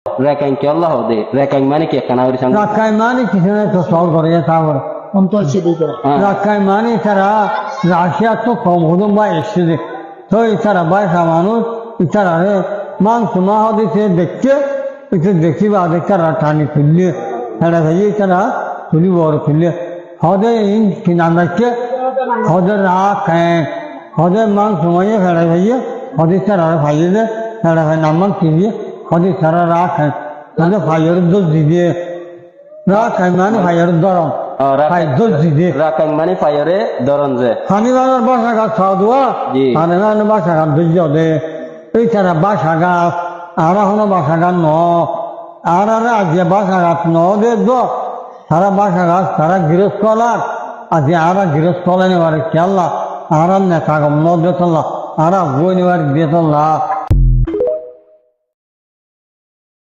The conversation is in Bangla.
Rekan ki Allah de. Rekan mani ki kana uri sang. রাখাই মানে কিছু না তো সল করে তারপর অন্তর ছিদি করে রাখাই মানে তারা রাশিয়া তো কম হতো বা এসেছে তো তারা বাইশা মানুষ তারা মাংস মা হদিছে দেখছে একটু দেখি বা দেখে তারা টানি খুললে তারা ভেজে তারা খুলি বড় খুললে হদে কিনা দেখছে হদে রাখায় হদে মাংস মাইয়ে ফেরা ভেজে হদে তারা ভাইয়ে দেয় তারা ভাই নামান কিনিয়ে হদে তারা রাখায় তাদের ভাইয়ের দোষ দিয়ে রাখাই মানে ভাইয়ের দরম ভাই দোষ দিয়ে Rekan mani fire doron je. হানিমানের বাসা গাছ খাওয়া দেওয়া জি। হানিমানের বাসা গাছ ধৈর্য দে এই তারা বাসা গাছ আর এখনো বাসা গাছ ন আর আজকে বাসা গাছ ন দে তারা বাসা গাছ তারা গৃহস্থ লাগ আজকে আর গৃহস্থ নেবার খেয়াল্লা আর নেতা গম ন দেতল্লা আর বই নেবার দেতল্লা